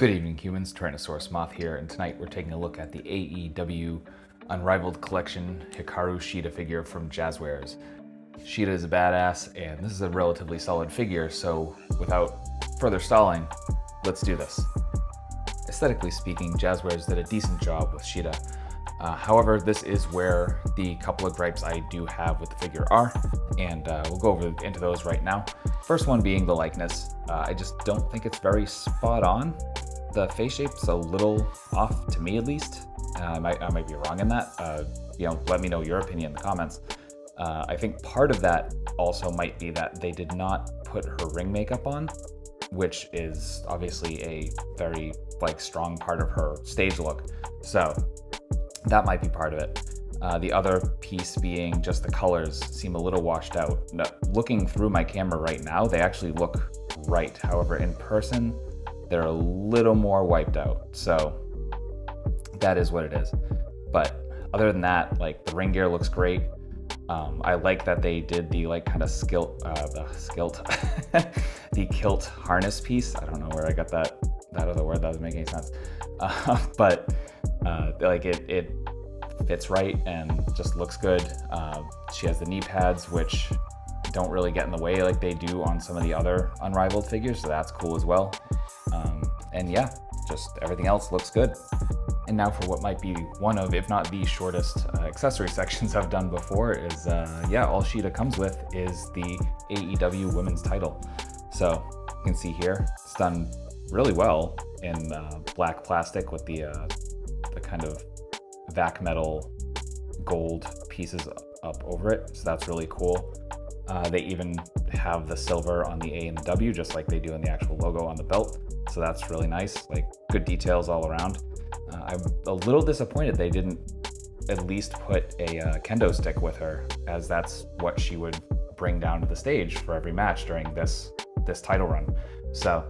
Good evening, humans. Tyrannosaurusmoth here, and tonight we're taking a look at the AEW Unrivaled Collection Hikaru Shida figure from Jazwares. Shida is a badass, and this is a relatively solid figure, so without further stalling, let's do this. Aesthetically speaking, Jazwares did a decent job with Shida. However, this is where the couple of gripes I do have with the figure are, and we'll go into those right now. First one being the likeness. I just don't think it's very spot on. The face shape's a little off, to me at least. I might be wrong in that. Let me know your opinion in the comments. I think part of that also might be that they did not put her ring makeup on, which is obviously a very strong part of her stage look. So that might be part of it. The other piece being just the colors seem a little washed out. Now, looking through my camera right now, they actually look right. However, in person, they're a little more wiped out. So that is what it is. But other than that, the ring gear looks great. I like that they did the kind of the kilt harness piece. I don't know where I got that other word. That doesn't make any sense. But it fits right and just looks good. She has the knee pads, which don't really get in the way like they do on some of the other Unrivaled figures, so that's cool as well. And yeah, just everything else looks good. And now for what might be one of, if not the shortest accessory sections I've done before is, all Shida comes with is the AEW Women's title. So you can see here, it's done really well in black plastic with the kind of vac metal gold pieces up over it. So that's really cool. They even have the silver on the A and the W, just like they do in the actual logo on the belt. So that's really nice, good details all around. I'm a little disappointed they didn't at least put a kendo stick with her, as that's what she would bring down to the stage for every match during this title run. So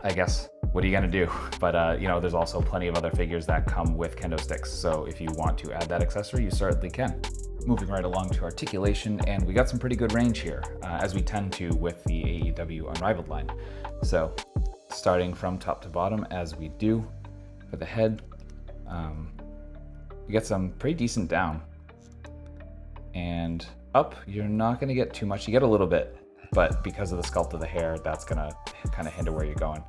I guess, what are you gonna do? But there's also plenty of other figures that come with kendo sticks. So if you want to add that accessory, you certainly can. Moving right along to Articulation, and we got some pretty good range here, as we tend to with the AEW Unrivaled line. So starting from top to bottom, as we do for the head, you get some pretty decent down. And up, you're not gonna get too much. You get a little bit, but because of the sculpt of the hair, that's gonna kind of hinder where you're going.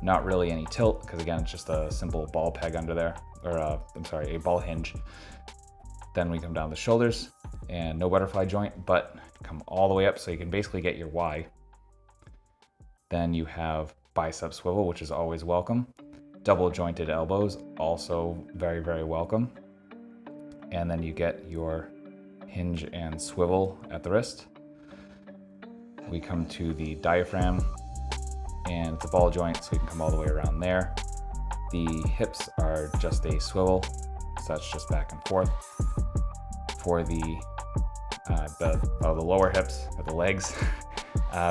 Not really any tilt, because again, it's just a simple ball peg under there, or a ball hinge. Then we come down the shoulders, and no butterfly joint, but come all the way up so you can basically get your Y. Then you have bicep swivel, which is always welcome. Double jointed elbows, also very, very welcome. And then you get your hinge and swivel at the wrist. We come to the diaphragm, and it's a ball joint, so we can come all the way around there. The hips are just a swivel, so that's just back and forth. For the lower hips, or the legs,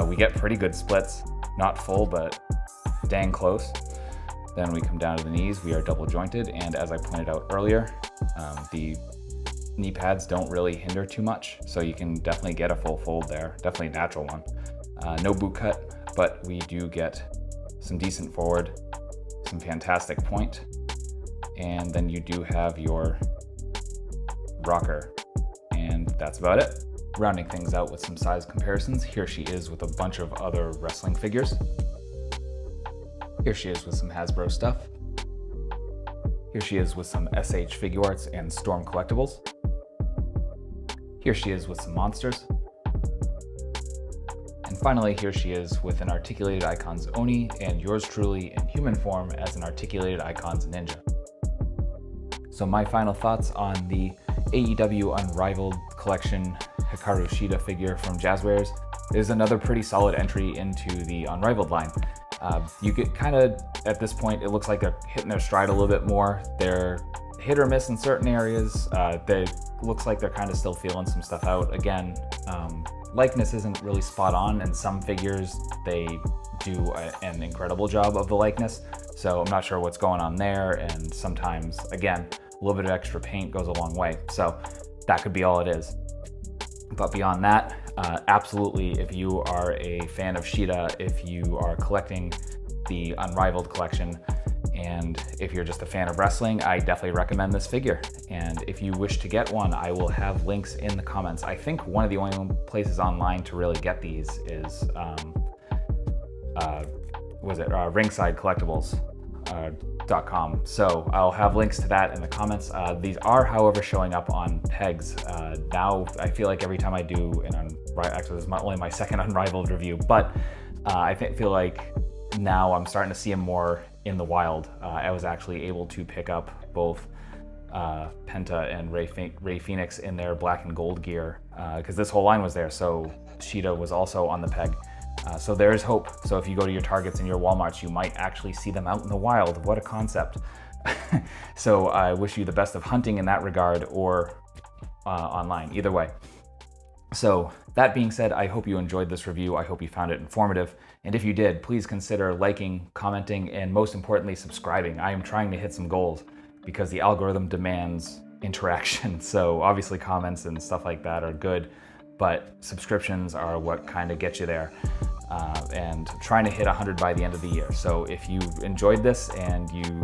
we get pretty good splits. Not full, but dang close. Then we come down to the knees, we are double jointed, and as I pointed out earlier, the knee pads don't really hinder too much, so you can definitely get a full fold there, definitely a natural one. No boot cut, but we do get some decent forward, some fantastic point, and then you do have your rocker, and that's about it. Rounding things out with some size comparisons, here she is with a bunch of other wrestling figures. Here she is with some Hasbro stuff. Here she is with some SH Figure Arts and Storm collectibles. Here she is with some monsters. And finally, here she is with an Articulated Icons Oni and yours truly in human form as an Articulated Icons Ninja. So my final thoughts on the AEW Unrivaled Collection Hikaru Shida figure from Jazwares is another pretty solid entry into the Unrivaled line. You get kind of, at this point, it looks like they're hitting their stride a little bit more. They're hit or miss in certain areas. Looks like they're kind of still feeling some stuff out. Again, likeness isn't really spot on, and some figures, they do an incredible job of the likeness. So I'm not sure what's going on there, and sometimes, again, a little bit of extra paint goes a long way. So that could be all it is. But beyond that, absolutely, if you are a fan of Shida, if you are collecting the Unrivaled collection. And if you're just a fan of wrestling, I definitely recommend this figure. And if you wish to get one, I will have links in the comments. I think one of the only places online to really get these is, ringsidecollectibles.com. So I'll have links to that in the comments. These are, however, showing up on pegs. Now I feel like every time I do actually this is only my second Unrivaled review, but I feel like now I'm starting to see them more in the wild. I was actually able to pick up both Penta and Ray Phoenix in their black and gold gear because this whole line was there. So Shida was also on the peg. So there is hope. So if you go to your Targets and your Walmarts, you might actually see them out in the wild. What a concept. So I wish you the best of hunting in that regard, or online, either way. So that being said, I hope you enjoyed this review. I hope you found it informative. And if you did, please consider liking, commenting, and most importantly, subscribing. I am trying to hit some goals because the algorithm demands interaction. So obviously comments and stuff like that are good, but subscriptions are what kind of get you there. And trying to hit 100 by the end of the year. So if you enjoyed this and you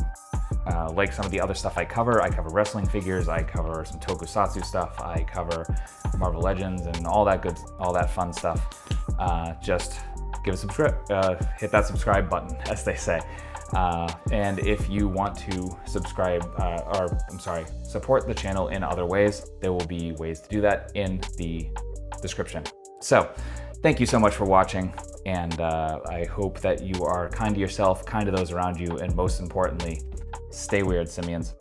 like some of the other stuff I cover wrestling figures, I cover some tokusatsu stuff, I cover Marvel Legends and all that fun stuff. Just give a hit that subscribe button, as they say. And if you want to support the channel in other ways, there will be ways to do that in the description. So thank you so much for watching, and I hope that you are kind to yourself, kind to those around you, and most importantly, stay weird, simians.